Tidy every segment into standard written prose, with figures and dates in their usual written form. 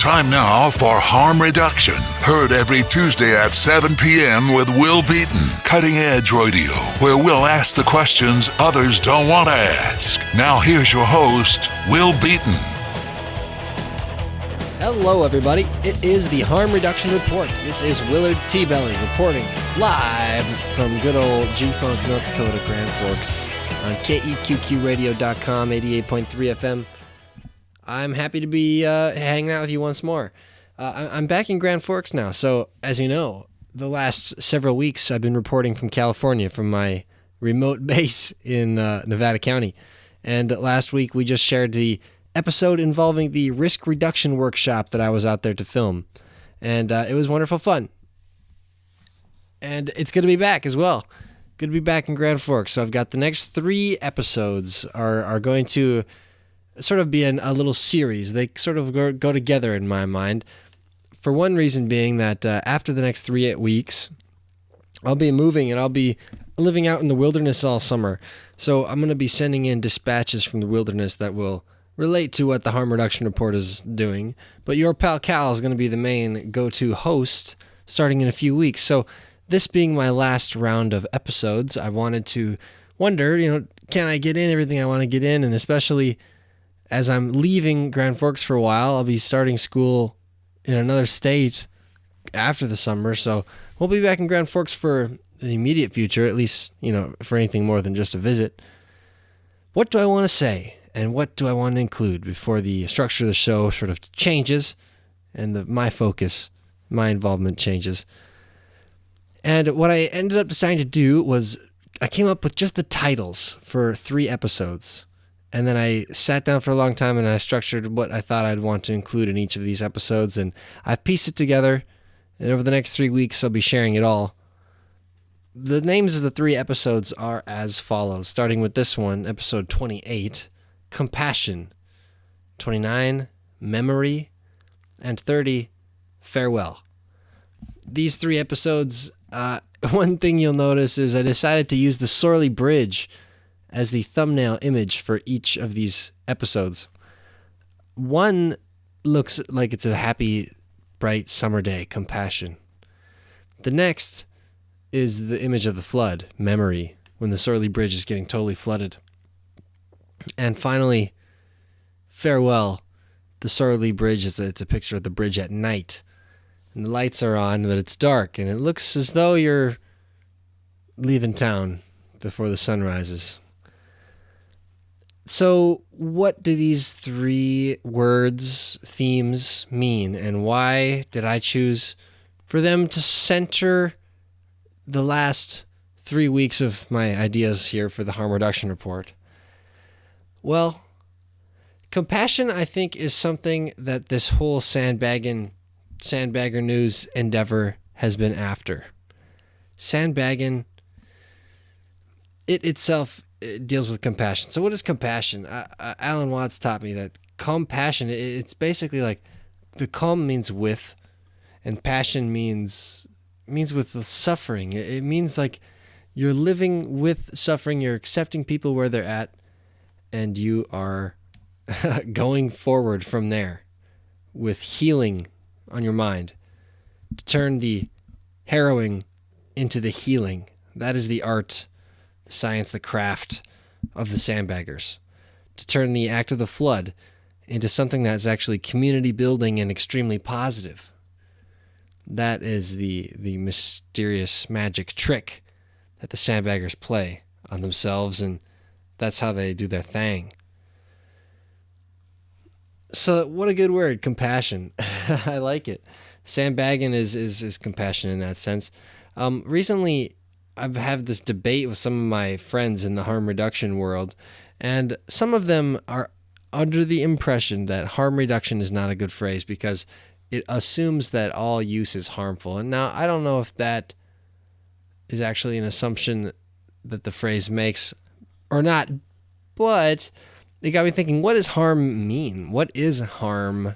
Time now for Harm Reduction. Heard every Tuesday at 7 p.m. with Will Beaton. Cutting Edge Radio, where we'll ask the questions others don't want to ask. Now here's your host, Will Beaton. Hello, everybody. It is the Harm Reduction Report. This is Willard TeaBelly reporting live from good old G-Funk, North Dakota, Grand Forks on KEQQradio.com, 88.3 FM. I'm happy to be hanging out with you once more. I'm back in Grand Forks now, so as you know, the last several weeks I've been reporting from California, from my remote base in Nevada County. And last week we just shared the episode involving the risk reduction workshop that I was out there to film. And it was wonderful fun. And it's good to be back as well. Good to be back in Grand Forks. So I've got the next 3 episodes are going to sort of be a little series. They sort of go together in my mind. For one reason being that after the next 3 weeks, I'll be moving and I'll be living out in the wilderness all summer. So I'm going to be sending in dispatches from the wilderness that will relate to what the Harm Reduction Report is doing. But your pal Cal is going to be the main go-to host starting in a few weeks. So this being my last round of episodes, I wanted to wonder, can I get in everything I want to get in? And especially as I'm leaving Grand Forks for a while, I'll be starting school in another state after the summer. So we'll be back in Grand Forks for the immediate future, at least, for anything more than just a visit. What do I want to say? And what do I want to include before the structure of the show sort of changes and my focus, my involvement changes? And what I ended up deciding to do was I came up with just the titles for 3 episodes. And then I sat down for a long time and I structured what I thought I'd want to include in each of these episodes. And I pieced it together. And over the next 3 weeks, I'll be sharing it all. The names of the 3 episodes are as follows, starting with this one, episode 28, Compassion, 29, Memory, and 30, Farewell. These 3 episodes, one thing you'll notice is I decided to use the Sorley Bridge as the thumbnail image for each of these episodes. One looks like it's a happy, bright summer day, Compassion. The next is the image of the flood, Memory, when the Sorley Bridge is getting totally flooded. And finally, Farewell. The Sorley Bridge, it's a picture of the bridge at night. And the lights are on, but it's dark, and it looks as though you're leaving town before the sun rises. So what do these 3 words, themes mean, and why did I choose for them to center the last 3 weeks of my ideas here for the Harm Reduction Report? Well, compassion, I think, is something that this whole Sandbagger News endeavor has been after. Sandbagging, it itself deals with compassion. So what is compassion? Alan Watts taught me that compassion, it's basically like the com means with, and passion means with the suffering. It means like you're living with suffering, you're accepting people where they're at, and you are going forward from there with healing on your mind to turn the harrowing into the healing. That is the art, the science, the craft of the Sandbaggers. To turn the act of the flood into something that's actually community building and extremely positive. That is the mysterious magic trick that the Sandbaggers play on themselves, and that's how they do their thing. So what a good word, compassion. I like it. Sandbagging is compassion in that sense. Recently, I've had this debate with some of my friends in the harm reduction world, and some of them are under the impression that harm reduction is not a good phrase because it assumes that all use is harmful. And now, I don't know if that is actually an assumption that the phrase makes or not, but it got me thinking, what does harm mean? What is harm?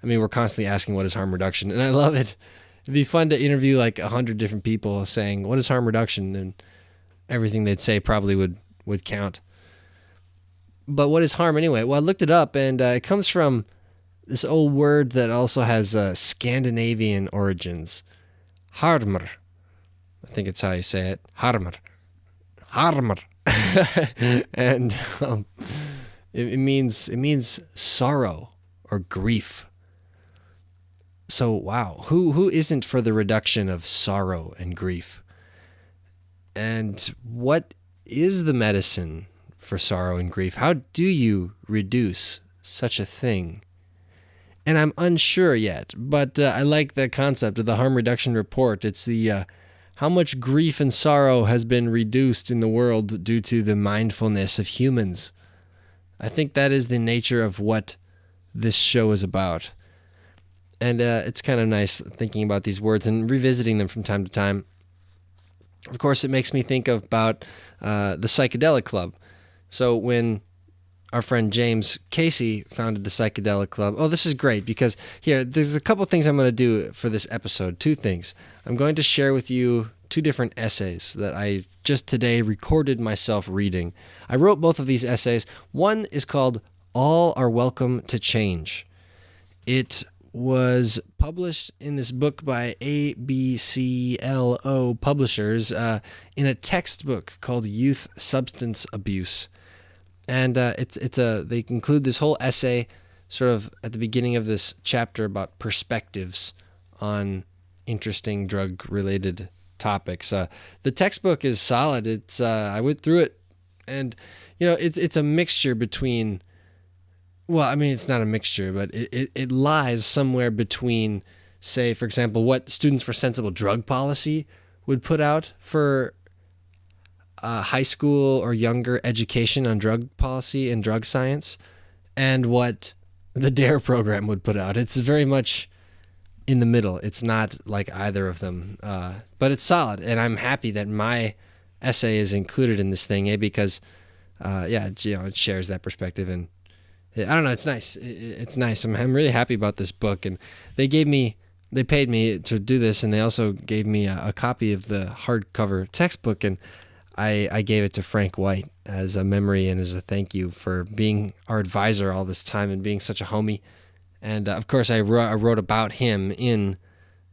I mean, we're constantly asking what is harm reduction, and I love it. It'd be fun to interview like 100 different people saying, what is harm reduction? And everything they'd say probably would count. But what is harm anyway? Well, I looked it up, and it comes from this old word that also has Scandinavian origins. Harmer. I think it's how you say it. Harmer. Harmer. And it means sorrow or grief. So wow, who isn't for the reduction of sorrow and grief? And what is the medicine for sorrow and grief? How do you reduce such a thing? And I'm unsure yet, but I like the concept of the harm reduction report. It's the how much grief and sorrow has been reduced in the world due to the mindfulness of humans. I think that is the nature of what this show is about. And it's kind of nice thinking about these words and revisiting them from time to time. Of course, it makes me think about the Psychedelic Club. So when our friend James Casey founded the Psychedelic Club. Oh, this is great because here, there's a couple things I'm going to do for this episode. Two things. I'm going to share with you two different essays that I just today recorded myself reading. I wrote both of these essays. One is called All Are Welcome to Change. It was published in this book by ABCLO Publishers in a textbook called Youth Substance Abuse. And they include this whole essay sort of at the beginning of this chapter about perspectives on interesting drug-related topics. The textbook is solid. It's I went through it, and it's a mixture between. Well, I mean, it's not a mixture, but it lies somewhere between, say, for example, what Students for Sensible Drug Policy would put out for high school or younger education on drug policy and drug science, and what the DARE program would put out. It's very much in the middle. It's not like either of them, but it's solid, and I'm happy that my essay is included in this thing, because, it shares that perspective, and I don't know, it's nice. It's nice. I'm really happy about this book, and they paid me to do this, and they also gave me a copy of the hardcover textbook, and I gave it to Frank White as a memory and as a thank you for being our advisor all this time and being such a homie. And of course, I wrote about him in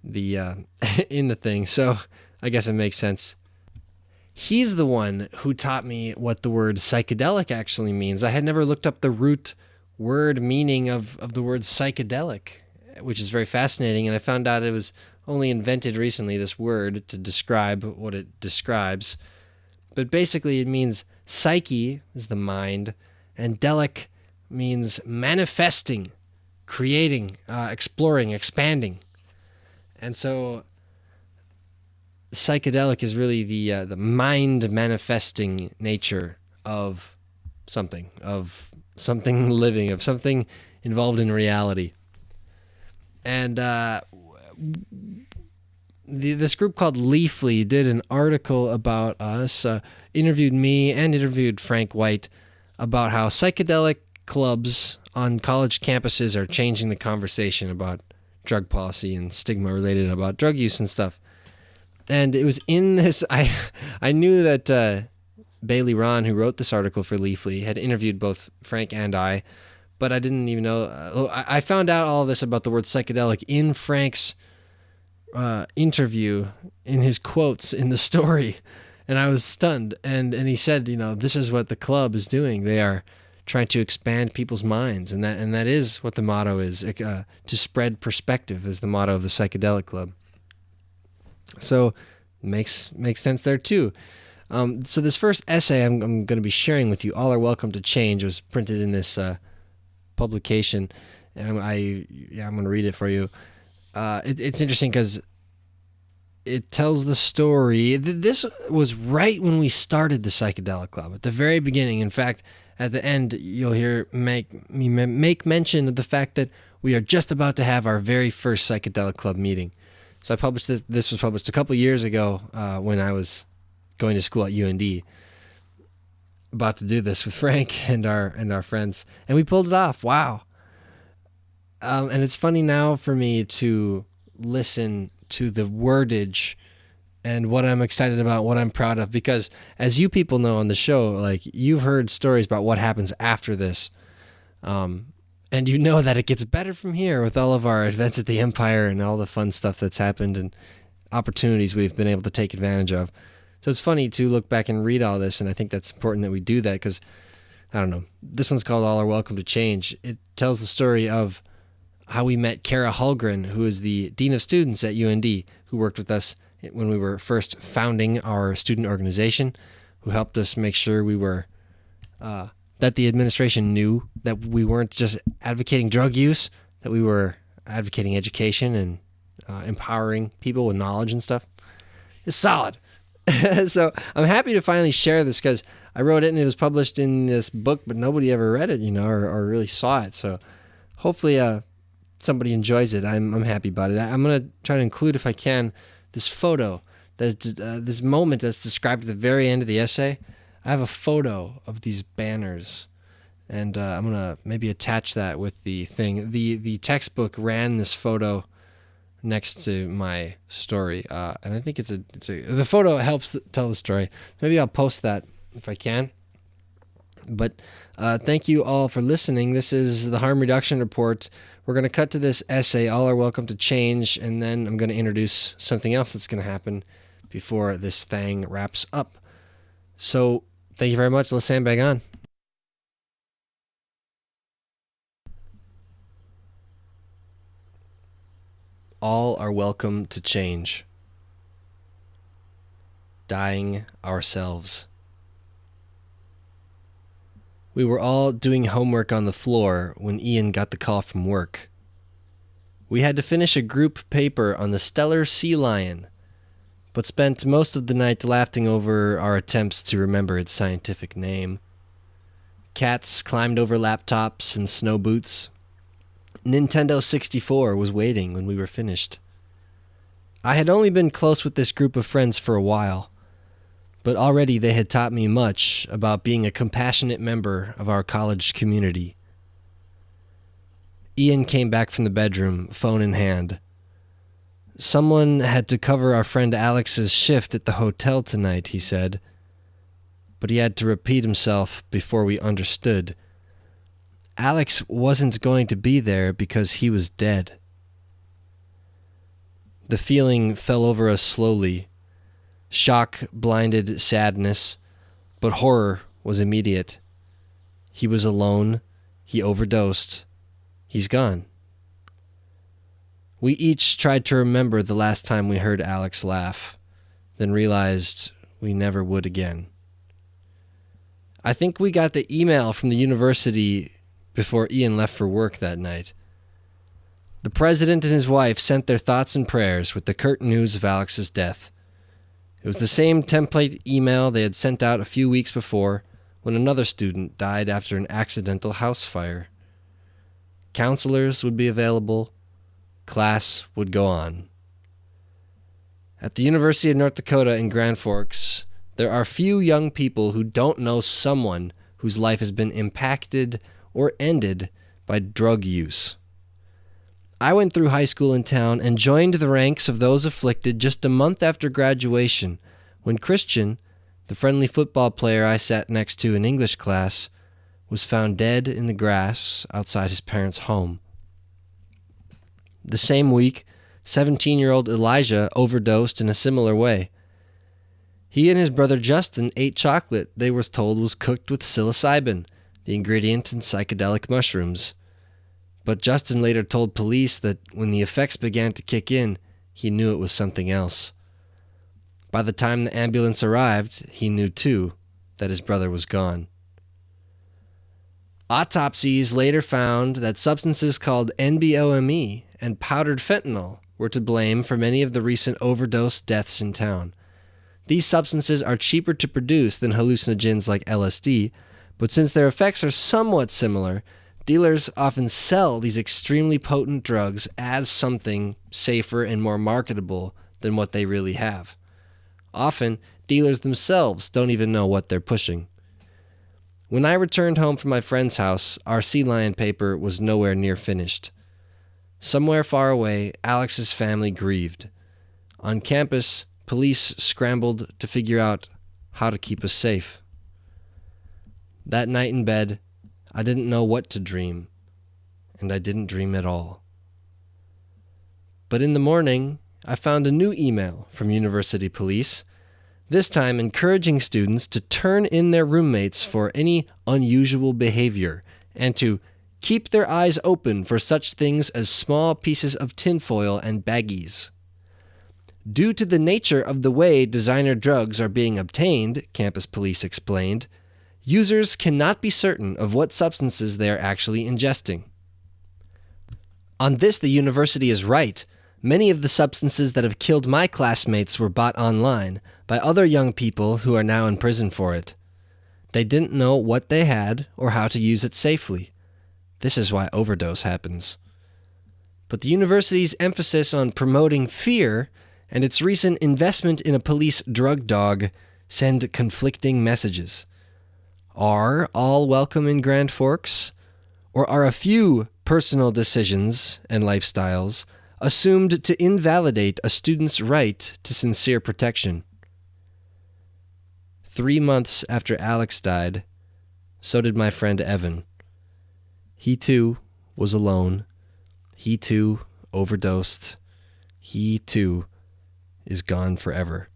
the in the thing, so I guess it makes sense. He's the one who taught me what the word psychedelic actually means. I had never looked up the root word meaning of the word psychedelic, which is very fascinating, and I found out it was only invented recently, this word, to describe what it describes. But basically it means psyche is the mind, and delic means manifesting, creating, exploring, expanding. And so psychedelic is really the mind manifesting nature of something living, of something involved in reality. And this group called Leafly did an article about us, interviewed me and interviewed Frank White about how psychedelic clubs on college campuses are changing the conversation about drug policy and stigma related about drug use and stuff. And it was in this, I knew that Bailey Ron, who wrote this article for Leafly, had interviewed both Frank and I, but I didn't even know. I found out all this about the word psychedelic in Frank's interview, in his quotes in the story, and I was stunned. And he said, this is what the club is doing. They are trying to expand people's minds, and that is what the motto is. To spread perspective is the motto of the Psychedelic Club. So makes sense there too. So this first essay I'm going to be sharing with you, All Are Welcome to Change, was printed in this publication, and I'm going to read it for you. It's interesting because it tells the story. This was right when we started the Psychedelic Club, at the very beginning. In fact, at the end, you'll hear me make mention of the fact that we are just about to have our very first Psychedelic Club meeting. So I published this. This was published a couple years ago when I was going to school at UND. About to do this with Frank and our friends, and we pulled it off. Wow. And it's funny now for me to listen to the wordage and what I'm excited about, what I'm proud of, because as you people know on the show, like, you've heard stories about what happens after this. And you know that it gets better from here with all of our events at the Empire and all the fun stuff that's happened and opportunities we've been able to take advantage of. So it's funny to look back and read all this, and I think that's important that we do that because, I don't know, this one's called All Are Welcome to Change. It tells the story of how we met Kara Hulgren, who is the Dean of Students at UND, who worked with us when we were first founding our student organization, who helped us make sure we were, that the administration knew that we weren't just advocating drug use, that we were advocating education and empowering people with knowledge and stuff. It's solid. So I'm happy to finally share this because I wrote it and it was published in this book, but nobody ever read it, or really saw it. So hopefully somebody enjoys it. I'm happy about it. I'm going to try to include, if I can, this photo, this moment that's described at the very end of the essay. I have a photo of these banners, and I'm going to maybe attach that with the thing. The textbook ran this photo next to my story, and I think the photo helps tell the story. Maybe I'll post that if I can. But thank you all for listening. This is the Harm Reduction Report. We're going to cut to this essay, All Are Welcome to Change, and then I'm going to introduce something else that's going to happen before this thing wraps up. So thank you very much. Let's sandbag on. All are welcome to change. Dying ourselves. We were all doing homework on the floor when Ian got the call from work. We had to finish a group paper on the stellar sea lion, but spent most of the night laughing over our attempts to remember its scientific name. Cats climbed over laptops and snow boots. Nintendo 64 was waiting when we were finished. I had only been close with this group of friends for a while, but already they had taught me much about being a compassionate member of our college community. Ian came back from the bedroom, phone in hand. Someone had to cover our friend Alex's shift at the hotel tonight, he said, but he had to repeat himself before we understood. Alex wasn't going to be there because he was dead. The feeling fell over us slowly. Shock blinded sadness, but horror was immediate. He was alone. He overdosed. He's gone. We each tried to remember the last time we heard Alex laugh, then realized we never would again. I think we got the email from the university before Ian left for work that night. The president and his wife sent their thoughts and prayers with the curt news of Alex's death. It was the same template email they had sent out a few weeks before when another student died after an accidental house fire. Counselors would be available. Class would go on. At the University of North Dakota in Grand Forks, there are few young people who don't know someone whose life has been impacted or ended by drug use. I went through high school in town and joined the ranks of those afflicted just a month after graduation, when Christian, the friendly football player I sat next to in English class, was found dead in the grass outside his parents' home. The same week, 17-year-old Elijah overdosed in a similar way. He and his brother Justin ate chocolate they were told was cooked with psilocybin, the ingredient in psychedelic mushrooms. But Justin later told police that when the effects began to kick in, he knew it was something else. By the time the ambulance arrived, he knew too that his brother was gone. Autopsies later found that substances called NBOME and powdered fentanyl were to blame for many of the recent overdose deaths in town. These substances are cheaper to produce than hallucinogens like LSD, but since their effects are somewhat similar, dealers often sell these extremely potent drugs as something safer and more marketable than what they really have. Often, dealers themselves don't even know what they're pushing. When I returned home from my friend's house, our sea lion paper was nowhere near finished. Somewhere far away, Alex's family grieved. On campus, police scrambled to figure out how to keep us safe. That night in bed, I didn't know what to dream. and I didn't dream at all. But in the morning, I found a new email from University Police, this time encouraging students to turn in their roommates for any unusual behavior and to keep their eyes open for such things as small pieces of tinfoil and baggies. Due to the nature of the way designer drugs are being obtained, campus police explained, users cannot be certain of what substances they are actually ingesting. On this, the university is right. Many of the substances that have killed my classmates were bought online by other young people who are now in prison for it. They didn't know what they had or how to use it safely. This is why overdose happens. But the university's emphasis on promoting fear and its recent investment in a police drug dog send conflicting messages. Are all welcome in Grand Forks? Or are a few personal decisions and lifestyles assumed to invalidate a student's right to sincere protection? 3 months after Alex died, so did my friend Evan. He too was alone. He too overdosed. He too is gone forever.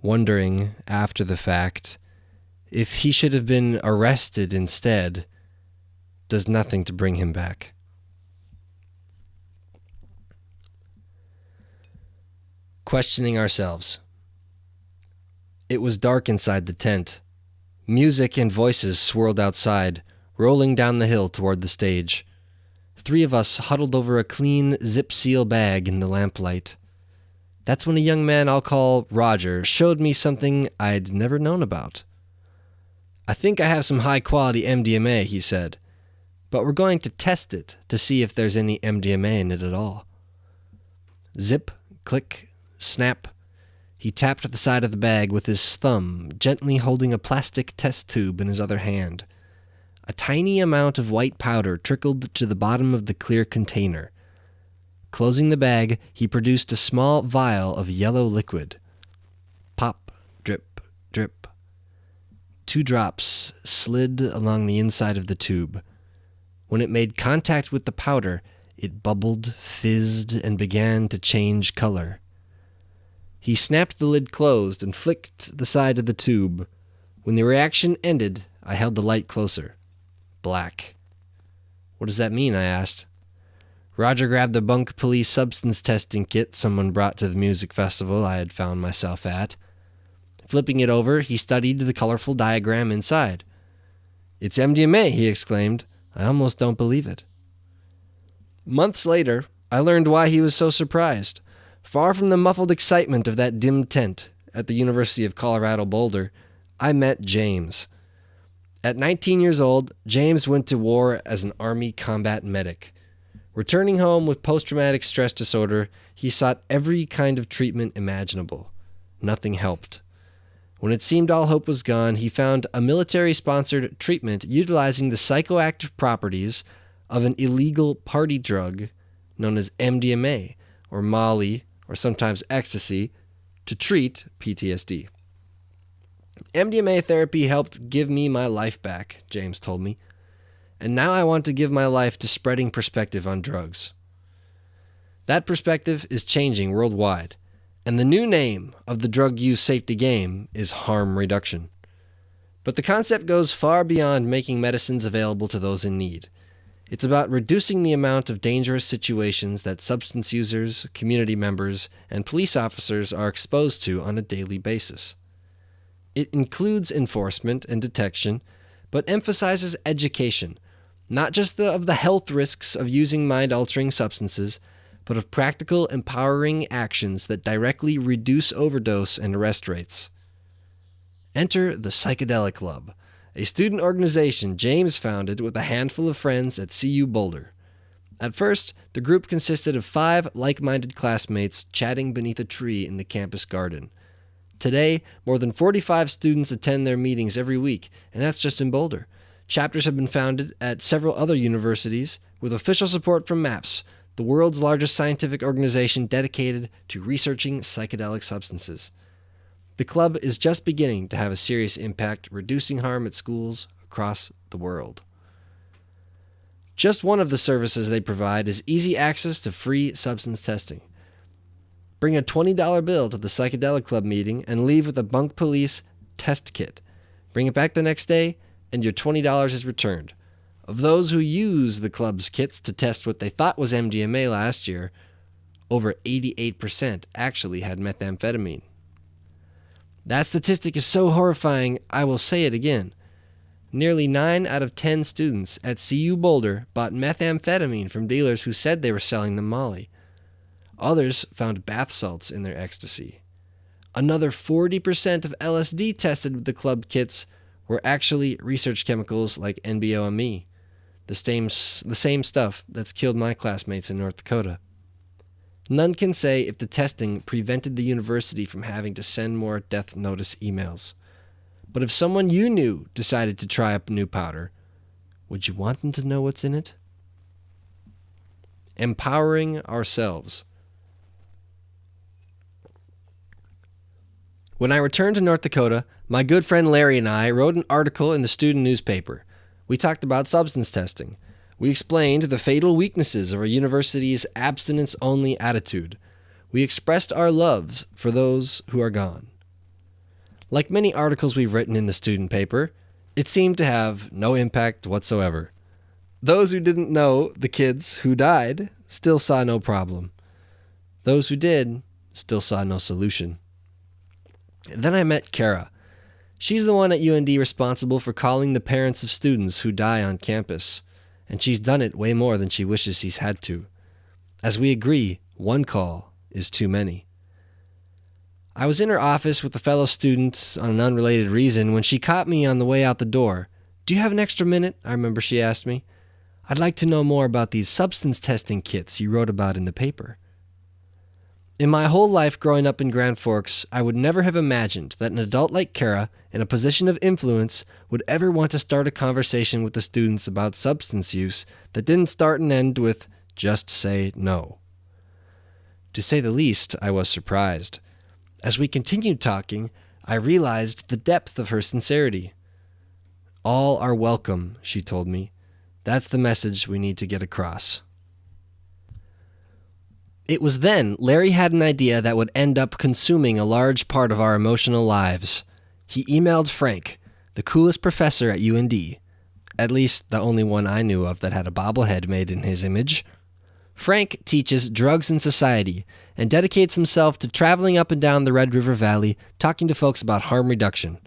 Wondering, after the fact, if he should have been arrested instead, does nothing to bring him back. Questioning ourselves. It was dark inside the tent. Music and voices swirled outside, rolling down the hill toward the stage. 3 of us huddled over a clean zip-seal bag in the lamplight. That's when a young man I'll call Roger showed me something I'd never known about. I think I have some high-quality MDMA, he said, but we're going to test it to see if there's any MDMA in it at all. Zip, click, snap. He tapped the side of the bag with his thumb, gently holding a plastic test tube in his other hand. A tiny amount of white powder trickled to the bottom of the clear container. Closing the bag, he produced a small vial of yellow liquid. Pop, drip, drip. 2 drops slid along the inside of the tube. When it made contact with the powder, it bubbled, fizzed, and began to change color. He snapped the lid closed and flicked the side of the tube. When the reaction ended, I held the light closer. Black. What does that mean? I asked. Roger grabbed the bunk police substance testing kit someone brought to the music festival I had found myself at. Flipping it over, he studied the colorful diagram inside. It's MDMA, he exclaimed. I almost don't believe it. Months later, I learned why he was so surprised. Far from the muffled excitement of that dim tent at the University of Colorado Boulder, I met James. At 19 years old, James went to war as an Army combat medic. Returning home with post-traumatic stress disorder, he sought every kind of treatment imaginable. Nothing helped. When it seemed all hope was gone, he found a military-sponsored treatment utilizing the psychoactive properties of an illegal party drug known as MDMA, or Molly, or sometimes ecstasy, to treat PTSD. MDMA therapy helped give me my life back, James told me, and now I want to give my life to spreading perspective on drugs. That perspective is changing worldwide, and the new name of the drug use safety game is harm reduction. But the concept goes far beyond making medicines available to those in need. It's about reducing the amount of dangerous situations that substance users, community members, and police officers are exposed to on a daily basis. It includes enforcement and detection, but emphasizes education, not just of the health risks of using mind-altering substances, but of practical, empowering actions that directly reduce overdose and arrest rates. Enter the Psychedelic Club, a student organization James founded with a handful of friends at CU Boulder. At first, the group consisted of 5 like-minded classmates chatting beneath a tree in the campus garden. Today, more than 45 students attend their meetings every week, and that's just in Boulder. Chapters have been founded at several other universities with official support from MAPS, the world's largest scientific organization dedicated to researching psychedelic substances. The club is just beginning to have a serious impact, reducing harm at schools across the world. Just one of the services they provide is easy access to free substance testing. Bring a $20 bill to the Psychedelic Club meeting and leave with a bunk police test kit. Bring it back the next day, and your $20 is returned. Of those who use the club's kits to test what they thought was MDMA last year, over 88% actually had methamphetamine. That statistic is so horrifying, I will say it again. Nearly 9 out of 10 students at CU Boulder bought methamphetamine from dealers who said they were selling them Molly. Others found bath salts in their ecstasy. Another 40% of LSD tested with the club kits were actually research chemicals like NBOME, the same stuff that's killed my classmates in North Dakota. None can say if the testing prevented the university from having to send more death notice emails. But if someone you knew decided to try up a new powder, would you want them to know what's in it? Empowering ourselves. When I returned to North Dakota, my good friend Larry and I wrote an article in the student newspaper. We talked about substance testing. We explained the fatal weaknesses of our university's abstinence-only attitude. We expressed our loves for those who are gone. Like many articles we've written in the student paper, it seemed to have no impact whatsoever. Those who didn't know the kids who died still saw no problem. Those who did still saw no solution. Then I met Kara. She's the one at UND responsible for calling the parents of students who die on campus, and she's done it way more than she wishes she's had to. As we agree, one call is too many. I was in her office with a fellow student on an unrelated reason when she caught me on the way out the door. "Do you have an extra minute?" I remember she asked me. "I'd like to know more about these substance testing kits you wrote about in the paper." In my whole life growing up in Grand Forks, I would never have imagined that an adult like Kara, in a position of influence, would ever want to start a conversation with the students about substance use that didn't start and end with, "Just say no." To say the least, I was surprised. As we continued talking, I realized the depth of her sincerity. "All are welcome," she told me. "That's the message we need to get across." It was then Larry had an idea that would end up consuming a large part of our emotional lives. He emailed Frank, the coolest professor at UND, at least the only one I knew of that had a bobblehead made in his image. Frank teaches drugs and society and dedicates himself to traveling up and down the Red River Valley talking to folks about harm reduction.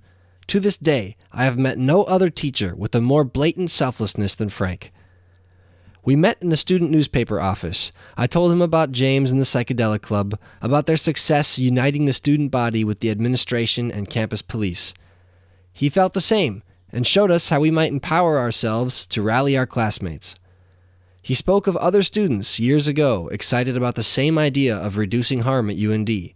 To this day, I have met no other teacher with a more blatant selflessness than Frank. We met in the student newspaper office. I told him about James and the Psychedelic Club, about their success uniting the student body with the administration and campus police. He felt the same and showed us how we might empower ourselves to rally our classmates. He spoke of other students years ago excited about the same idea of reducing harm at UND.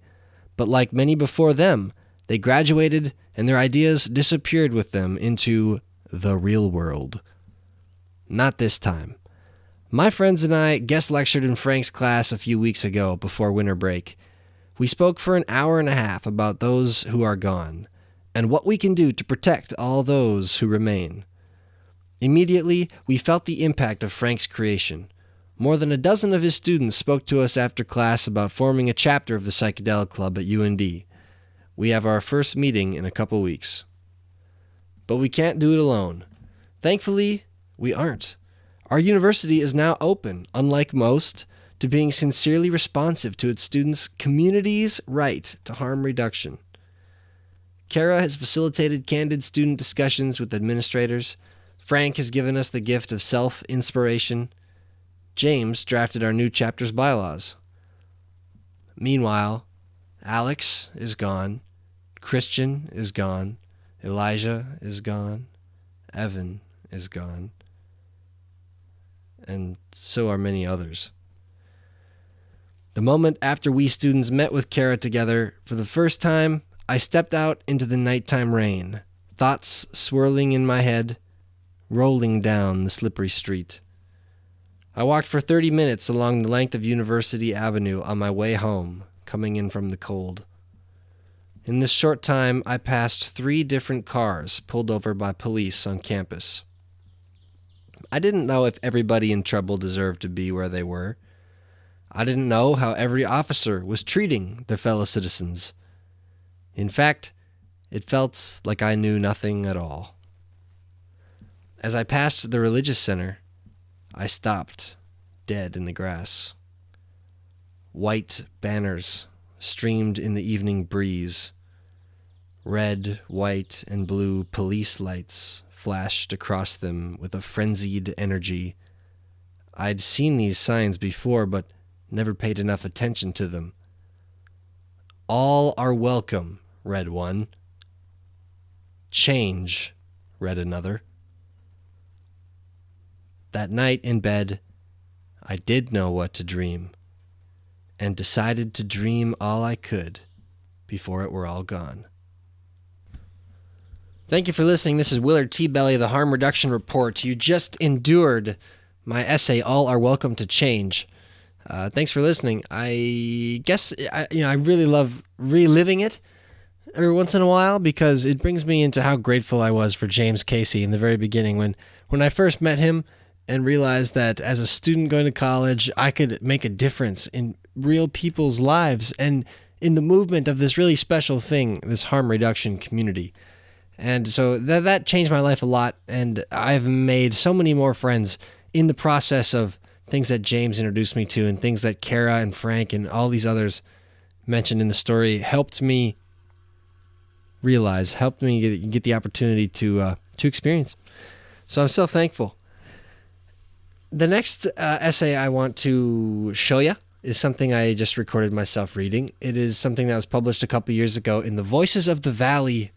But like many before them, they graduated and their ideas disappeared with them into the real world. Not this time. My friends and I guest lectured in Frank's class a few weeks ago before winter break. We spoke for an hour and a half about those who are gone and what we can do to protect all those who remain. Immediately, we felt the impact of Frank's creation. More than a dozen of his students spoke to us after class about forming a chapter of the Psychedelic Club at UND. We have our first meeting in a couple weeks. But we can't do it alone. Thankfully, we aren't. Our university is now open, unlike most, to being sincerely responsive to its students' community's right to harm reduction. Kara has facilitated candid student discussions with administrators. Frank has given us the gift of self-inspiration. James drafted our new chapter's bylaws. Meanwhile, Alex is gone, Christian is gone, Elijah is gone, Evan is gone, and so are many others. The moment after we students met with Kara together, for the first time, I stepped out into the nighttime rain, thoughts swirling in my head, rolling down the slippery street. I walked for 30 minutes along the length of University Avenue on my way home, coming in from the cold. In this short time, I passed 3 different cars pulled over by police on campus. I didn't know if everybody in trouble deserved to be where they were. I didn't know how every officer was treating their fellow citizens. In fact, it felt like I knew nothing at all. As I passed the religious center, I stopped, dead in the grass. White banners streamed in the evening breeze. Red, white, and blue police lights flashed across them with a frenzied energy. I'd seen these signs before, but never paid enough attention to them. All are welcome, read one. Change, read another. That night in bed, I did know what to dream, and decided to dream all I could before it were all gone. Thank you for listening. This is Willard TeaBelly, the Harm Reduction Report. You just endured my essay, All Are Welcome to Change. Thanks for listening. I guess I really love reliving it every once in a while because it brings me into how grateful I was for James Casey in the very beginning when I first met him and realized that as a student going to college, I could make a difference in real people's lives and in the movement of this really special thing, this harm reduction community. And so that changed my life a lot, and I've made so many more friends in the process of things that James introduced me to and things that Kara and Frank and all these others mentioned in the story helped me realize, helped me get the opportunity to experience. So I'm so thankful. The next essay I want to show you is something I just recorded myself reading. It is something that was published a couple years ago in the Voices of the Valley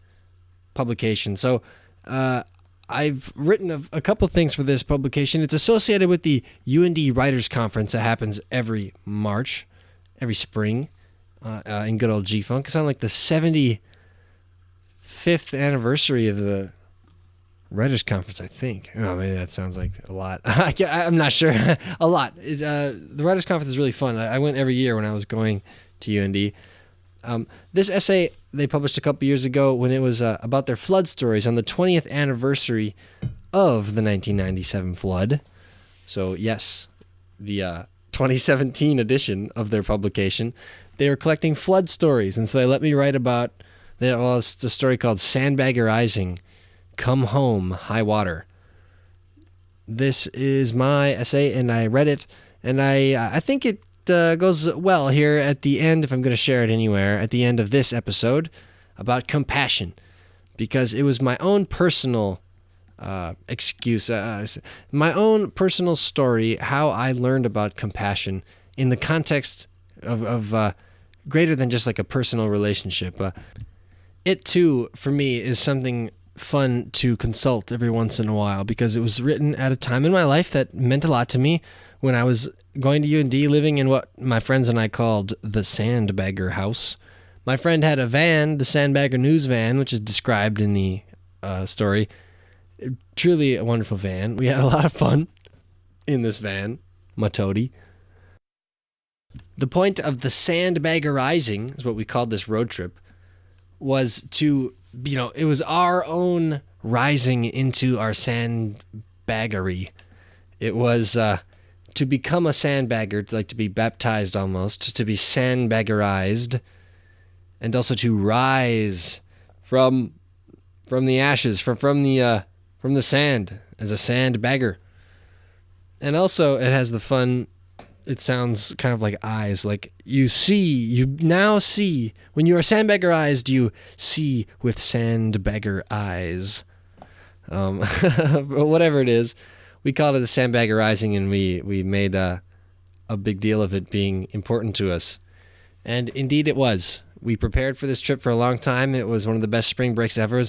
publication. So I've written a couple things for this publication. It's associated with the UND Writers Conference that happens every March, every spring in good old G-Funk. It's on like the 75th anniversary of the Writers Conference, I think. Oh, maybe that sounds like a lot. I'm not sure. A lot. The Writers Conference is really fun. I went every year when I was going to UND. This essay they published a couple years ago when it was about their flood stories on the 20th anniversary of the 1997 flood. So yes, the 2017 edition of their publication, they were collecting flood stories, and so they let me write about. It's a story called Sandbaggerizing. Come Home, High Water. This is my essay, and I read it, and I think it goes well here at the end, if I'm going to share it anywhere, at the end of this episode about compassion, because it was my own personal my own personal story, how I learned about compassion in the context of greater than just like a personal relationship. It, too, for me, is something fun to consult every once in a while because it was written at a time in my life that meant a lot to me when I was going to UND, living in what my friends and I called the Sandbagger house. My friend had a van, the Sandbagger News van, which is described in the story. Truly a wonderful van. We had a lot of fun in this van, my toady. The point of the Sandbaggerizing, is what we called this road trip, was to, it was our own rising into our sandbaggery. It was to become a sandbagger, like to be baptized almost, to be sandbaggerized, and also to rise from the ashes, from the sand as a sandbagger. And also it has the fun. It sounds kind of like eyes, like you now see, when you are sandbaggerized, you see with sandbagger eyes. Whatever it is, we called it the Sandbaggerizing, and we made a big deal of it being important to us. And indeed it was. We prepared for this trip for a long time. It was one of the best spring breaks ever.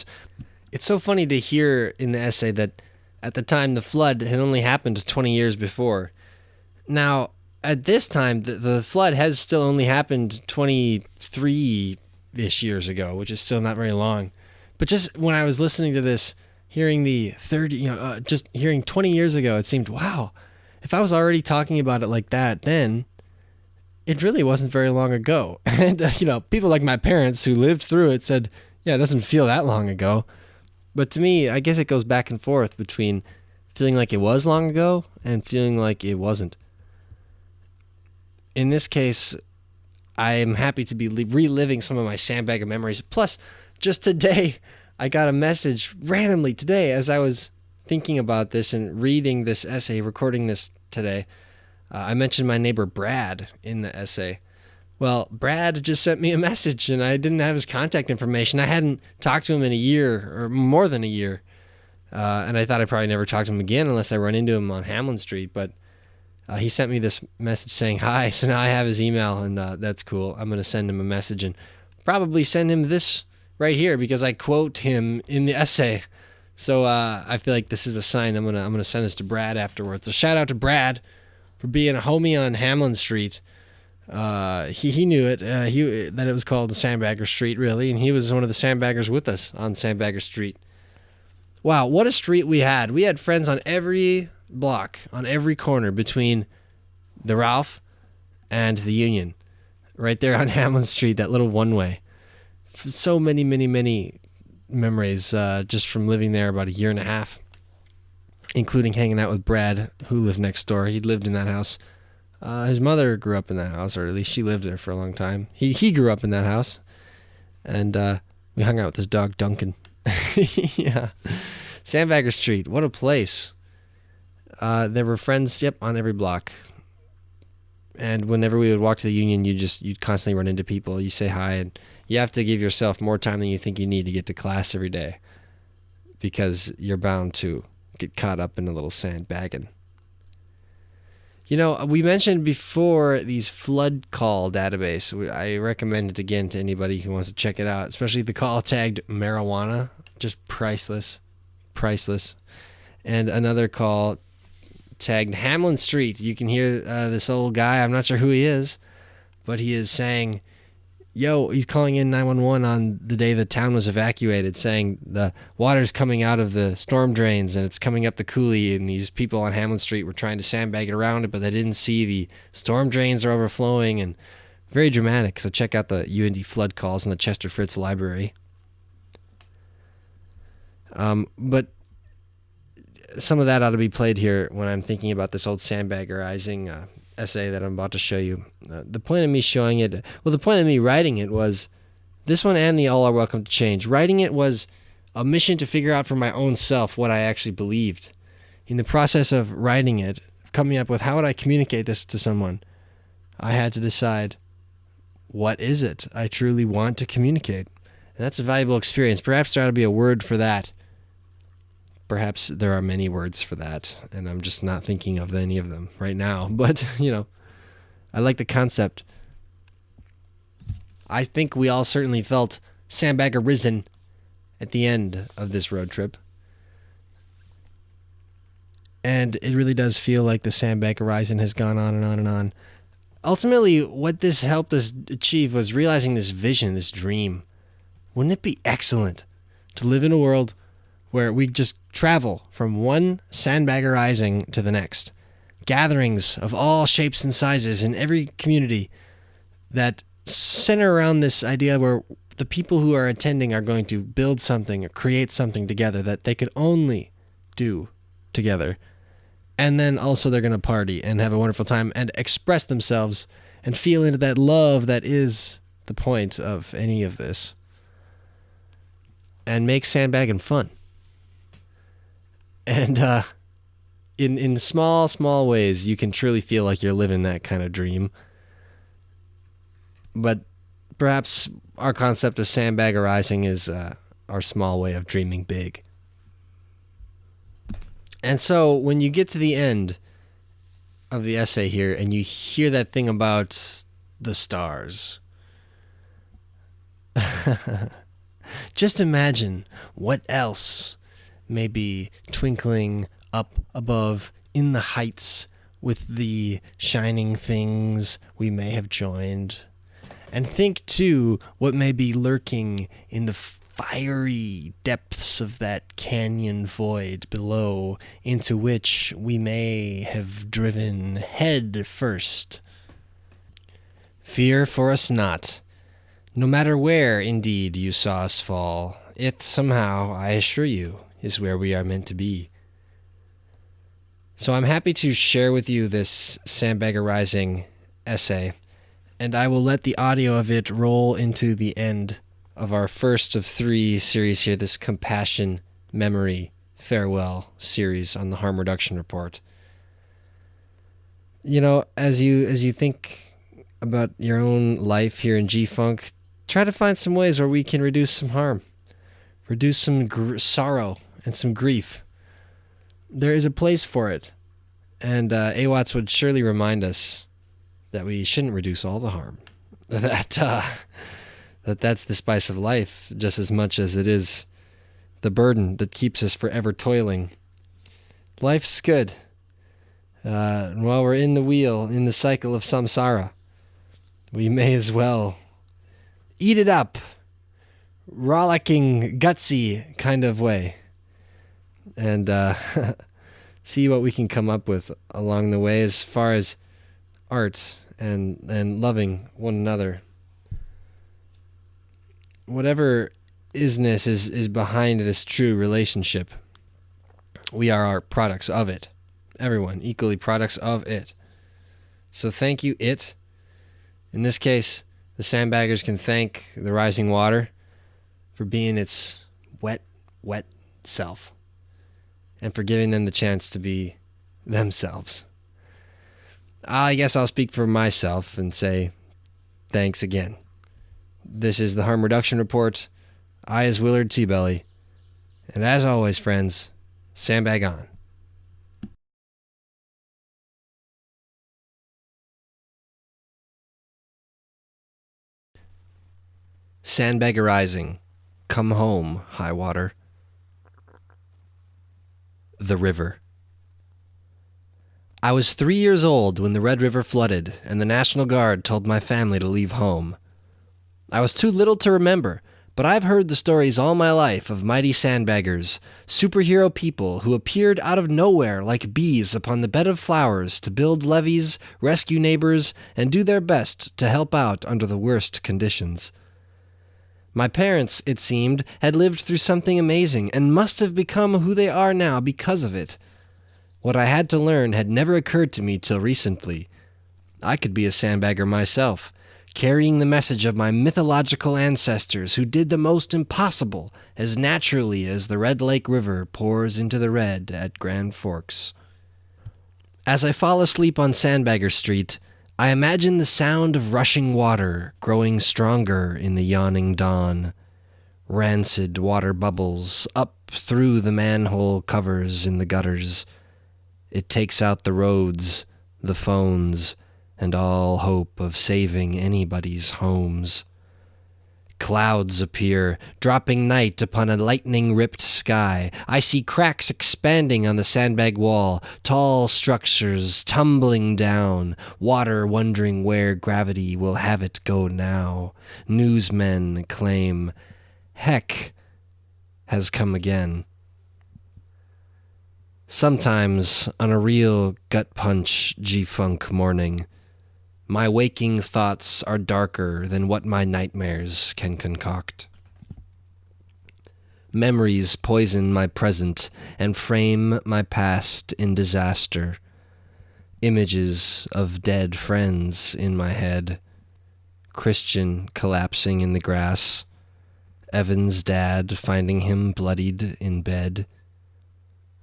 It's so funny to hear in the essay that at the time the flood had only happened 20 years before. Now, at this time, the flood has still only happened 23-ish years ago, which is still not very long. But just when I was listening to this, hearing the 30, just hearing 20 years ago, it seemed, wow, if I was already talking about it like that then, it really wasn't very long ago. And, people like my parents who lived through it said, yeah, it doesn't feel that long ago. But to me, I guess it goes back and forth between feeling like it was long ago and feeling like it wasn't. In this case, I am happy to be reliving some of my sandbagger memories. Plus, just today, I got a message randomly today as I was thinking about this and reading this essay, recording this today. I mentioned my neighbor Brad in the essay. Well, Brad just sent me a message, and I didn't have his contact information. I hadn't talked to him in a year, or more than a year. And I thought I'd probably never talk to him again unless I run into him on Hamlin Street. But he sent me this message saying hi, so now I have his email, and that's cool. I'm going to send him a message and probably send him this right here because I quote him in the essay. So I feel like this is a sign. I'm gonna send this to Brad afterwards. So shout out to Brad for being a homie on Hamlin Street. He knew it. That it was called the Sandbagger Street, really, and he was one of the sandbaggers with us on Sandbagger Street. Wow, what a street we had. We had friends on every block, on every corner between the Ralph and the Union. Right there on Hamlin Street, that little one-way. So many memories just from living there about a year and a half, including hanging out with Brad, who lived next door. He'd lived in that house. His mother grew up in that house, or at least she lived there for a long time. He grew up in that house, and we hung out with his dog, Duncan. Yeah. Sandbagger Street, what a place. There were friends, on every block. And whenever we would walk to the Union, you'd constantly run into people. You say hi, and you have to give yourself more time than you think you need to get to class every day because you're bound to get caught up in a little sandbagging. You know, we mentioned before these flood call database. I recommend it again to anybody who wants to check it out, especially the call tagged marijuana. Just priceless. And another call tagged Hamlin Street. You can hear this old guy. I'm not sure who he is, but he is saying, he's calling in 911 on the day the town was evacuated, saying the water's coming out of the storm drains and it's coming up the coulee, and these people on Hamlin Street were trying to sandbag it around it, but they didn't see the storm drains are overflowing, and very dramatic. So check out the UND flood calls in the Chester Fritz Library. But some of that ought to be played here when I'm thinking about this old Sandbaggerizing essay that I'm about to show you. The point of me showing it, the point of me writing it was this one and the All Are Welcome to Change. Writing it was a mission to figure out for my own self what I actually believed. In the process of writing it, coming up with how would I communicate this to someone, I had to decide, what is it I truly want to communicate? And that's a valuable experience. Perhaps there ought to be a word for that. Perhaps there are many words for that, and I'm just not thinking of any of them right now. But, I like the concept. I think we all certainly felt sandbaggerizing at the end of this road trip. And it really does feel like the Sandbaggerizing has gone on and on and on. Ultimately, what this helped us achieve was realizing this vision, this dream. Wouldn't it be excellent to live in a world where we just travel from one Sandbaggerizing to the next? Gatherings of all shapes and sizes in every community that center around this idea where the people who are attending are going to build something or create something together that they could only do together. And then also they're going to party and have a wonderful time and express themselves and feel into that love that is the point of any of this. And make sandbagging fun. And in small ways, you can truly feel like you're living that kind of dream. But perhaps our concept of sandbaggerizing is our small way of dreaming big. And so when you get to the end of the essay here and you hear that thing about the stars, just imagine what else may be twinkling up above in the heights with the shining things we may have joined. And think, too, what may be lurking in the fiery depths of that canyon void below, into which we may have driven head first. Fear for us not. No matter where, indeed, you saw us fall, it somehow, I assure you, is where we are meant to be. So I'm happy to share with you this Sandbaggerizing essay, and I will let the audio of it roll into the end of our first of 3 series here, this Compassion, Memory, Farewell series on the Harm Reduction Report. You know, as you think about your own life here in G-Funk, try to find some ways where we can reduce some harm, reduce some sorrow and some grief. There is a place for it, and AWATS would surely remind us that we shouldn't reduce all the harm, that's the spice of life just as much as it is the burden that keeps us forever toiling. Life's good. And while we're in the wheel, in the cycle of samsara, we may as well eat it up, rollicking, gutsy kind of way, and see what we can come up with along the way as far as art and loving one another. Whatever isness is behind this true relationship, we are our products of it. Everyone, equally products of it. So thank you, it. In this case, the sandbaggers can thank the rising water for being its wet, wet self, and for giving them the chance to be themselves. I guess I'll speak for myself and say thanks again. This is the Harm Reduction Report. I is Willard TeaBelly. And as always, friends, sandbag on. Sandbaggerizing. Come home, high water. The river. I was 3 years old when the Red River flooded, and the National Guard told my family to leave home. I was too little to remember, but I've heard the stories all my life of mighty sandbaggers, superhero people who appeared out of nowhere like bees upon the bed of flowers to build levees, rescue neighbors, and do their best to help out under the worst conditions. My parents, it seemed, had lived through something amazing and must have become who they are now because of it. What I had to learn had never occurred to me till recently. I could be a sandbagger myself, carrying the message of my mythological ancestors who did the most impossible as naturally as the Red Lake River pours into the Red at Grand Forks. As I fall asleep on Sandbagger Street, I imagine the sound of rushing water growing stronger in the yawning dawn. Rancid water bubbles up through the manhole covers in the gutters. It takes out the roads, the phones, and all hope of saving anybody's homes. Clouds appear, dropping night upon a lightning-ripped sky. I see cracks expanding on the sandbag wall, tall structures tumbling down, water wondering where gravity will have it go now. Newsmen claim, heck has come again. Sometimes, on a real gut-punch G-Funk morning, my waking thoughts are darker than what my nightmares can concoct. Memories poison my present and frame my past in disaster. Images of dead friends in my head. Christian collapsing in the grass. Evan's dad finding him bloodied in bed.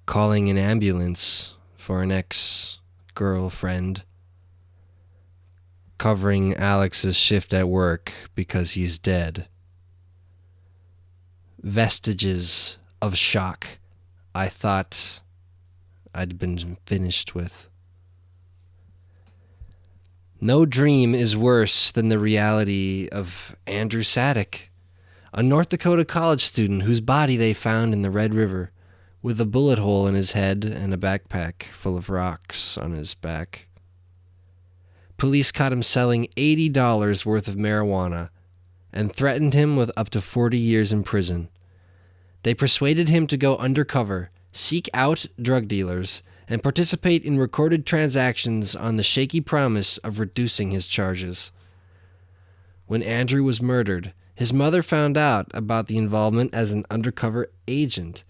Calling an ambulance for an ex-girlfriend. Covering Alex's shift at work because he's dead. Vestiges of shock I thought I'd been finished with. No dream is worse than the reality of Andrew Sadek, a North Dakota college student whose body they found in the Red River, with a bullet hole in his head and a backpack full of rocks on his back. Police caught him selling $80 worth of marijuana and threatened him with up to 40 years in prison. They persuaded him to go undercover, seek out drug dealers, and participate in recorded transactions on the shaky promise of reducing his charges. When Andrew was murdered, his mother found out about the involvement as an undercover agent.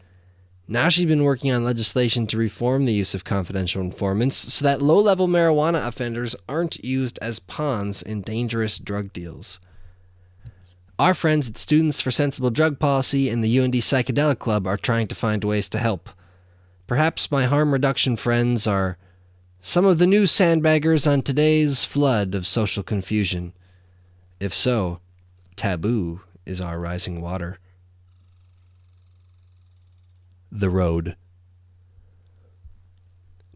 Now she's been working on legislation to reform the use of confidential informants so that low-level marijuana offenders aren't used as pawns in dangerous drug deals. Our friends at Students for Sensible Drug Policy and the UND Psychedelic Club are trying to find ways to help. Perhaps my harm reduction friends are some of the new sandbaggers on today's flood of social confusion. If so, taboo is our rising water. The road.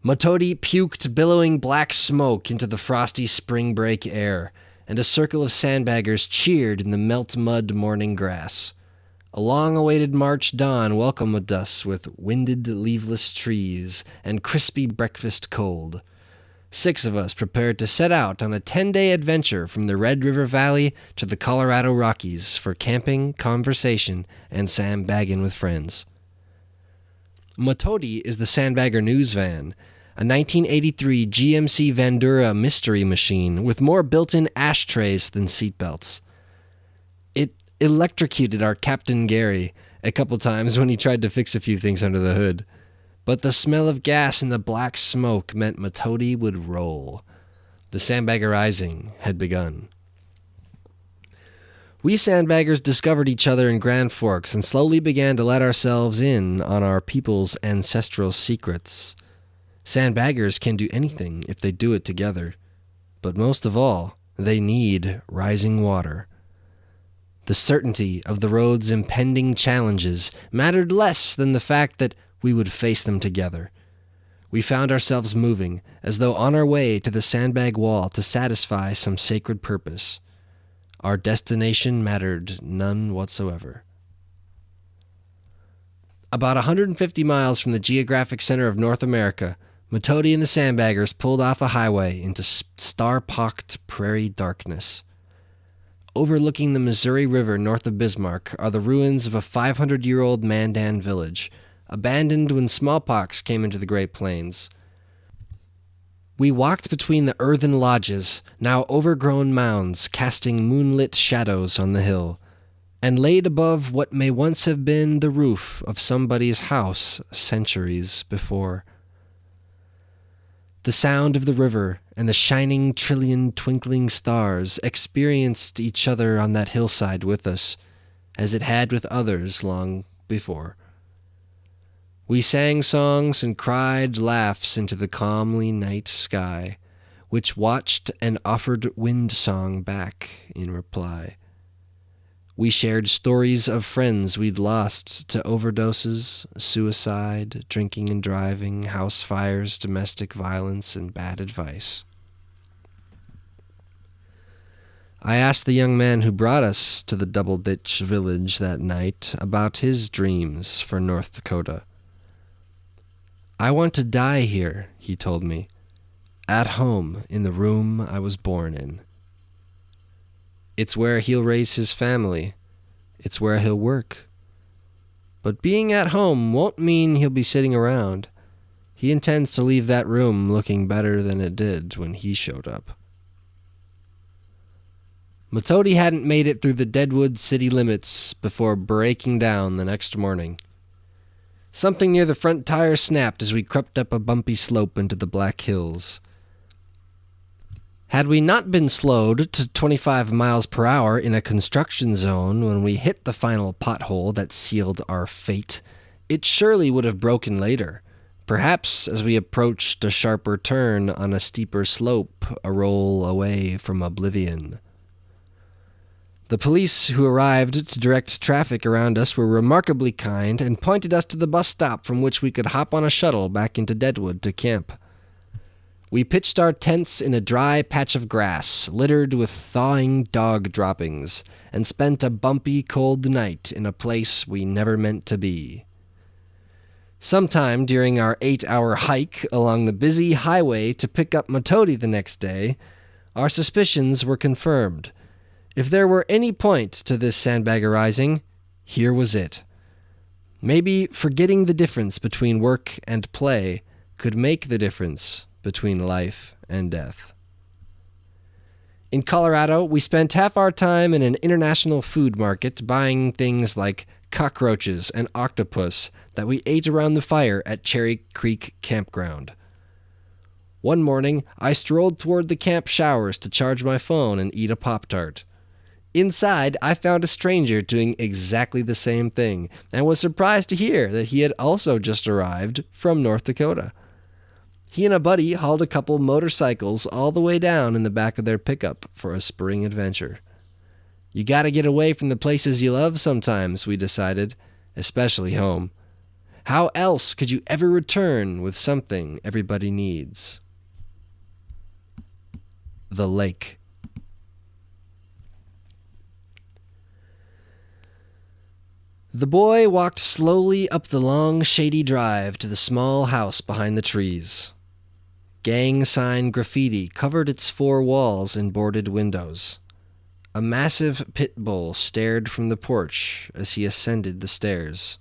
Matodi puked billowing black smoke into the frosty spring break air, and a circle of sandbaggers cheered in the melt-mud morning grass. A long-awaited March dawn welcomed us with winded, leafless trees and crispy breakfast cold. 6 of us prepared to set out on a 10-day adventure from the Red River Valley to the Colorado Rockies for camping, conversation, and sandbagging with friends. Matodi is the Sandbagger News Van, a 1983 GMC Vandura mystery machine with more built-in ashtrays than seatbelts. It electrocuted our Captain Gary a couple times when he tried to fix a few things under the hood. But the smell of gas and the black smoke meant Matodi would roll. The Sandbaggerizing had begun. We sandbaggers discovered each other in Grand Forks and slowly began to let ourselves in on our people's ancestral secrets. Sandbaggers can do anything if they do it together. But most of all, they need rising water. The certainty of the road's impending challenges mattered less than the fact that we would face them together. We found ourselves moving, as though on our way to the sandbag wall to satisfy some sacred purpose. Our destination mattered none whatsoever. About 150 miles from the geographic center of North America, Matodi and the sandbaggers pulled off a highway into star-pocked prairie darkness. Overlooking the Missouri River north of Bismarck are the ruins of a 500-year-old Mandan village, abandoned when smallpox came into the Great Plains. We walked between the earthen lodges, now overgrown mounds casting moonlit shadows on the hill, and laid above what may once have been the roof of somebody's house centuries before. The sound of the river and the shining trillion twinkling stars experienced each other on that hillside with us, as it had with others long before. We sang songs and cried laughs into the calmly night sky, which watched and offered wind song back in reply. We shared stories of friends we'd lost to overdoses, suicide, drinking and driving, house fires, domestic violence, and bad advice. I asked the young man who brought us to the Double Ditch village that night about his dreams for North Dakota. I want to die here, he told me, at home in the room I was born in. It's where he'll raise his family. It's where he'll work. But being at home won't mean he'll be sitting around. He intends to leave that room looking better than it did when he showed up. Matodi hadn't made it through the Deadwood city limits before breaking down the next morning. Something near the front tire snapped as we crept up a bumpy slope into the Black Hills. Had we not been slowed to 25 miles per hour in a construction zone when we hit the final pothole that sealed our fate, it surely would have broken later, perhaps as we approached a sharper turn on a steeper slope a roll away from oblivion. The police who arrived to direct traffic around us were remarkably kind and pointed us to the bus stop from which we could hop on a shuttle back into Deadwood to camp. We pitched our tents in a dry patch of grass, littered with thawing dog droppings, and spent a bumpy, cold night in a place we never meant to be. Sometime during our 8-hour hike along the busy highway to pick up Matodi the next day, our suspicions were confirmed. If there were any point to this sandbaggerizing, here was it. Maybe forgetting the difference between work and play could make the difference between life and death. In Colorado, we spent half our time in an international food market buying things like cockroaches, and octopus that we ate around the fire at Cherry Creek Campground. One morning, I strolled toward the camp showers to charge my phone and eat a Pop-Tart. Inside, I found a stranger doing exactly the same thing and was surprised to hear that he had also just arrived from North Dakota. He and a buddy hauled a couple motorcycles all the way down in the back of their pickup for a spring adventure. You gotta get away from the places you love sometimes, we decided, especially home. How else could you ever return with something everybody needs? The lake. The boy walked slowly up the long, shady drive to the small house behind the trees. Gang sign graffiti covered its four walls and boarded windows. A massive pit bull stared from the porch as he ascended the stairs.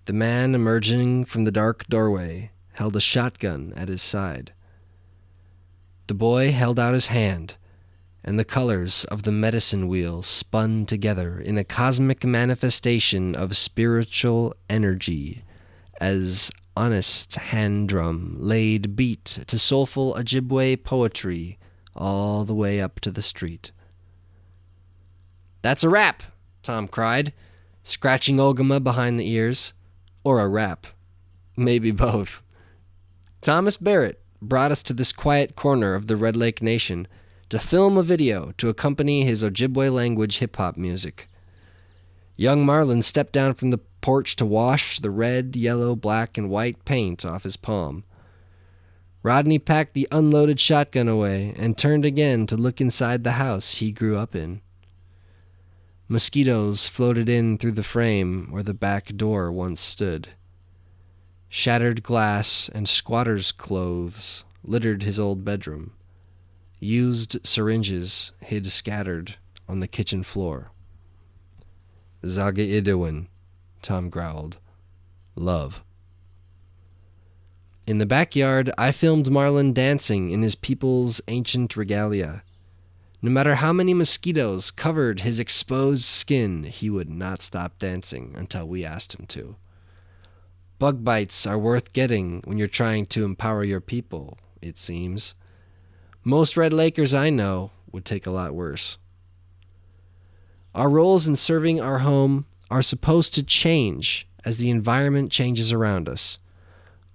The man emerging from the dark doorway held a shotgun at his side. The boy held out his hand, and the colors of the medicine wheel spun together in a cosmic manifestation of spiritual energy as honest hand drum laid beat to soulful Ojibwe poetry all the way up to the street. "That's a rap," Tom cried, scratching Ogama behind the ears. Or a rap. Maybe both. Thomas Barrett brought us to this quiet corner of the Red Lake Nation to film a video to accompany his Ojibwe language hip-hop music. Young Marlin stepped down from the porch to wash the red, yellow, black, and white paint off his palm. Rodney packed the unloaded shotgun away and turned again to look inside the house he grew up in. Mosquitoes floated in through the frame where the back door once stood. Shattered glass and squatter's clothes littered his old bedroom. Used syringes hid scattered on the kitchen floor. "Zaga Idewin," Tom growled. "Love." In the backyard, I filmed Marlin dancing in his people's ancient regalia. No matter how many mosquitoes covered his exposed skin, he would not stop dancing until we asked him to. Bug bites are worth getting when you're trying to empower your people, it seems. Most Red Lakers I know would take a lot worse. Our roles in serving our home are supposed to change as the environment changes around us.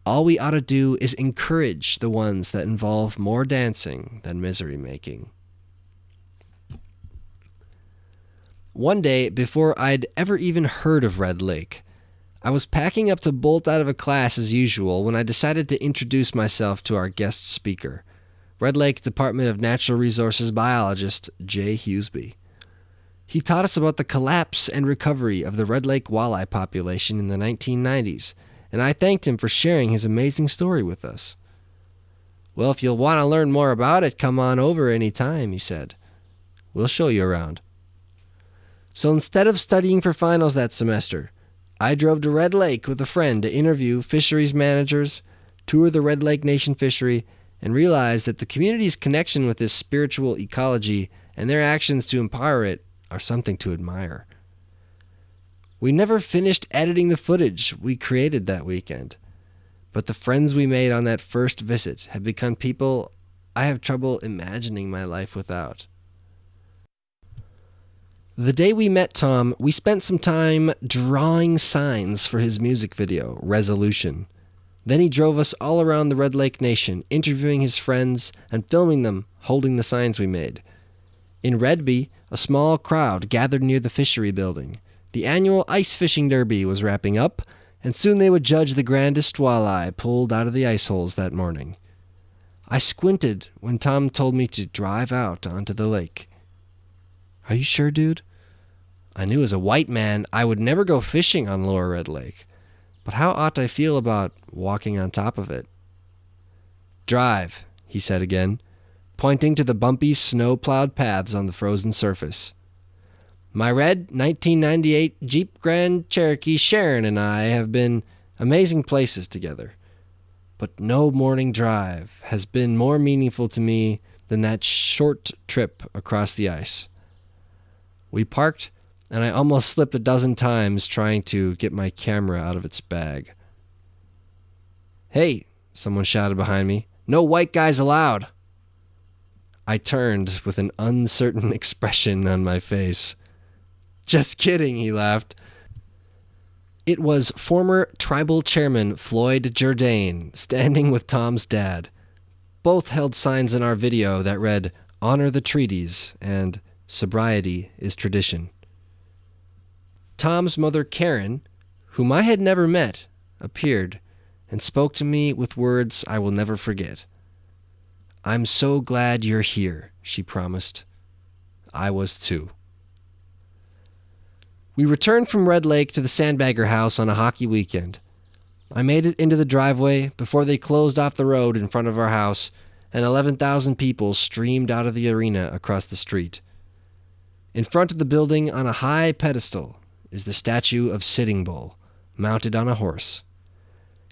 All we ought to do is encourage the ones that involve more dancing than misery-making. One day, before I'd ever even heard of Red Lake, I was packing up to bolt out of a class as usual when I decided to introduce myself to our guest speaker, Red Lake Department of Natural Resources biologist Jay Hughesby. He taught us about the collapse and recovery of the Red Lake walleye population in the 1990s, and I thanked him for sharing his amazing story with us. "Well, if you'll want to learn more about it, come on over any time," he said. "We'll show you around." So instead of studying for finals that semester, I drove to Red Lake with a friend to interview fisheries managers, tour the Red Lake Nation fishery, and realize that the community's connection with this spiritual ecology and their actions to empower it are something to admire. We never finished editing the footage we created that weekend, but the friends we made on that first visit have become people I have trouble imagining my life without. The day we met Tom, we spent some time drawing signs for his music video, Resolution. Then he drove us all around the Red Lake Nation, interviewing his friends and filming them holding the signs we made. In Redby, a small crowd gathered near the fishery building. The annual ice fishing derby was wrapping up, and soon they would judge the grandest walleye pulled out of the ice holes that morning. I squinted when Tom told me to drive out onto the lake. "Are you sure, dude?" I knew as a white man I would never go fishing on Lower Red Lake, but how ought I feel about walking on top of it? "Drive," he said again, pointing to the bumpy, snow-plowed paths on the frozen surface. My red 1998 Jeep Grand Cherokee Sharon and I have been amazing places together, but no morning drive has been more meaningful to me than that short trip across the ice. We parked and I almost slipped a dozen times trying to get my camera out of its bag. "Hey," someone shouted behind me. "No white guys allowed." I turned with an uncertain expression on my face. "Just kidding," he laughed. It was former tribal chairman Floyd Jourdain standing with Tom's dad. Both held signs in our video that read, "Honor the treaties," and "Sobriety is tradition." Tom's mother, Karen, whom I had never met, appeared and spoke to me with words I will never forget. "I'm so glad you're here," she promised. I was too. We returned from Red Lake to the Sandbagger house on a hockey weekend. I made it into the driveway before they closed off the road in front of our house, and 11,000 people streamed out of the arena across the street. In front of the building on a high pedestal is the statue of Sitting Bull, mounted on a horse.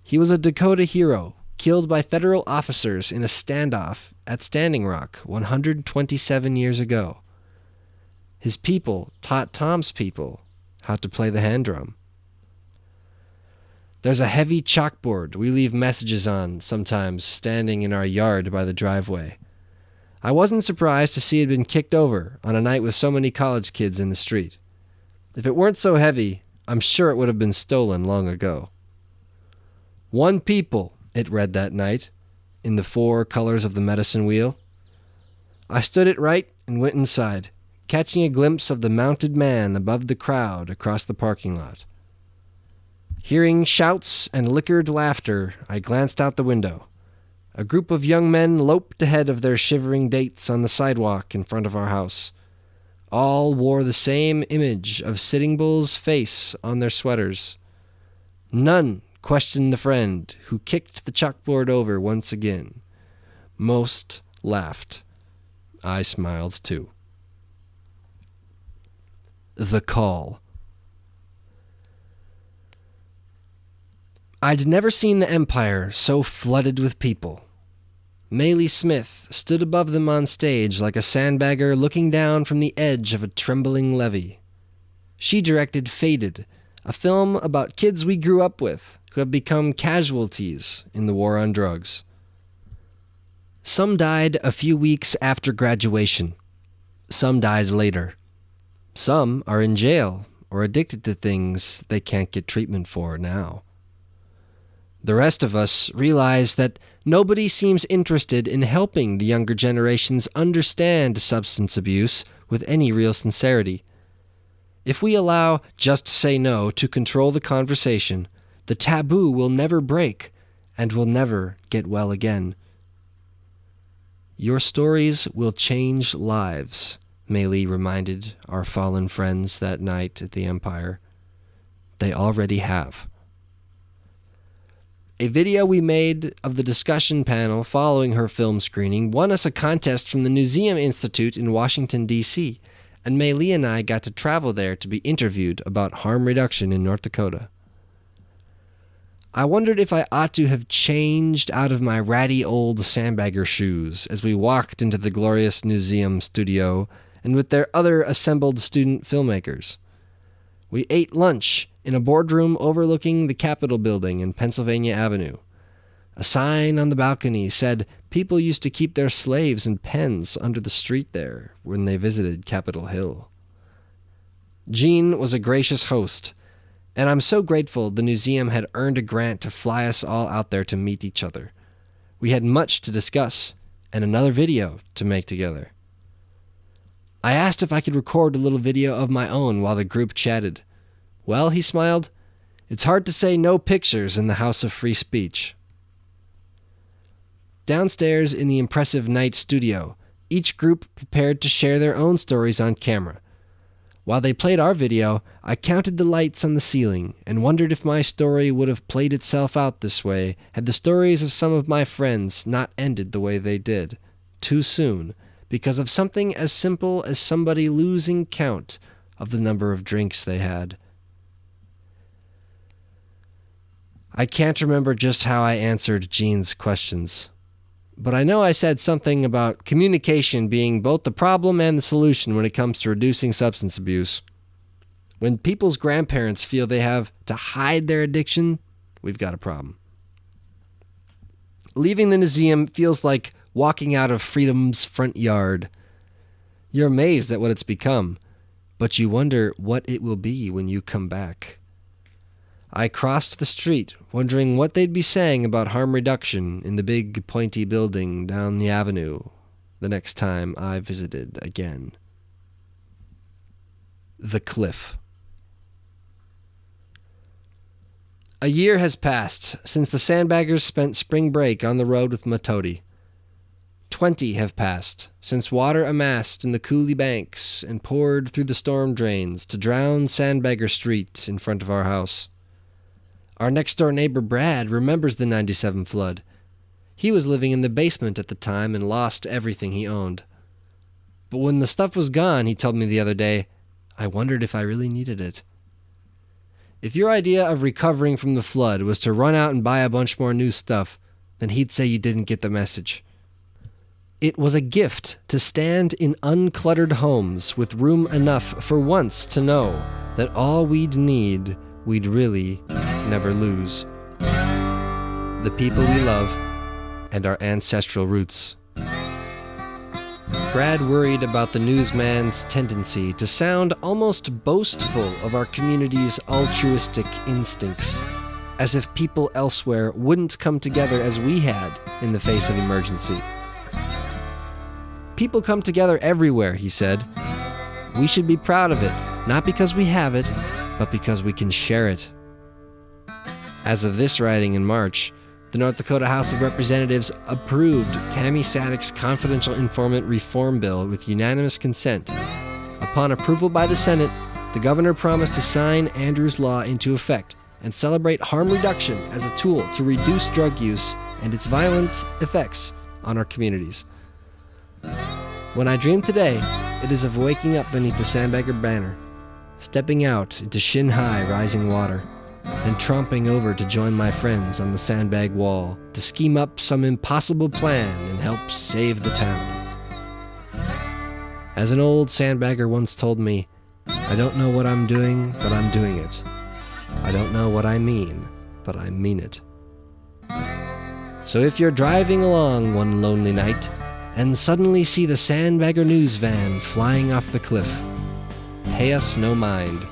He was a Dakota hero, killed by federal officers in a standoff at Standing Rock 127 years ago. His people taught Tom's people how to play the hand drum. There's a heavy chalkboard we leave messages on sometimes standing in our yard by the driveway. I wasn't surprised to see it had been kicked over on a night with so many college kids in the street. If it weren't so heavy, I'm sure it would have been stolen long ago. "One people," it read that night, in the 4 colors of the medicine wheel. I stood it right and went inside, catching a glimpse of the mounted man above the crowd across the parking lot. Hearing shouts and liquored laughter, I glanced out the window. A group of young men loped ahead of their shivering dates on the sidewalk in front of our house. All wore the same image of Sitting Bull's face on their sweaters. None questioned the friend who kicked the chalkboard over once again. Most laughed. I smiled too. The Call. I'd never seen the Empire so flooded with people. Maylie Smith stood above them on stage like a sandbagger looking down from the edge of a trembling levee. She directed Faded, a film about kids we grew up with who have become casualties in the war on drugs. Some died a few weeks after graduation. Some died later. Some are in jail or addicted to things they can't get treatment for now. The rest of us realize that nobody seems interested in helping the younger generations understand substance abuse with any real sincerity. If we allow Just Say No to control the conversation, the taboo will never break and will never get well again. Your stories will change lives, Maylie reminded our fallen friends that night at the Empire. They already have. A video we made of the discussion panel following her film screening won us a contest from the Museum Institute in Washington, D.C., and Maylie and I got to travel there to be interviewed about harm reduction in North Dakota. I wondered if I ought to have changed out of my ratty old sandbagger shoes as we walked into the glorious museum studio and with their other assembled student filmmakers. We ate lunch in a boardroom overlooking the Capitol building and Pennsylvania Avenue. A sign on the balcony said people used to keep their slaves and pens under the street there when they visited Capitol Hill. Jean was a gracious host, and I'm so grateful the museum had earned a grant to fly us all out there to meet each other. We had much to discuss and another video to make together. I asked if I could record a little video of my own while the group chatted. "Well," he smiled, "it's hard to say no pictures in the House of Free Speech." Downstairs in the impressive night studio, each group prepared to share their own stories on camera. While they played our video, I counted the lights on the ceiling and wondered if my story would have played itself out this way had the stories of some of my friends not ended the way they did, too soon, because of something as simple as somebody losing count of the number of drinks they had. I can't remember just how I answered Jean's questions, but I know I said something about communication being both the problem and the solution when it comes to reducing substance abuse. When people's grandparents feel they have to hide their addiction, we've got a problem. Leaving the museum feels like walking out of freedom's front yard. You're amazed at what it's become, but you wonder what it will be when you come back. I crossed the street, wondering what they'd be saying about harm reduction in the big pointy building down the avenue the next time I visited again. The Cliff. A year has passed since the Sandbaggers spent spring break on the road with Matoti. 20 have passed since water amassed in the coulee banks and poured through the storm drains to drown Sandbagger Street in front of our house. Our next-door neighbor Brad remembers the '97 flood. He was living in the basement at the time and lost everything he owned. But when the stuff was gone, he told me the other day, I wondered if I really needed it. If your idea of recovering from the flood was to run out and buy a bunch more new stuff, then he'd say you didn't get the message. It was a gift to stand in uncluttered homes with room enough for once to know that all we'd need, we'd really never lose. The people we love and our ancestral roots. Brad worried about the newsman's tendency to sound almost boastful of our community's altruistic instincts, as if people elsewhere wouldn't come together as we had in the face of emergency. People come together everywhere, he said. We should be proud of it, not because we have it, but because we can share it. As of this writing in March, the North Dakota House of Representatives approved Tammy Sadek's confidential informant reform bill with unanimous consent. Upon approval by the Senate, the governor promised to sign Andrews' law into effect and celebrate harm reduction as a tool to reduce drug use and its violent effects on our communities. When I dream today, it is of waking up beneath the Sandbagger banner, stepping out into shin-high rising water, and tromping over to join my friends on the sandbag wall to scheme up some impossible plan and help save the town. As an old sandbagger once told me, I don't know what I'm doing, but I'm doing it. I don't know what I mean, but I mean it. So if you're driving along one lonely night and suddenly see the Sandbagger news van flying off the cliff, pay us no mind.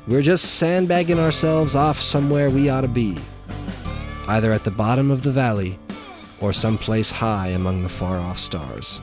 We're just sandbagging ourselves off somewhere we ought to be, either at the bottom of the valley or someplace high among the far-off stars.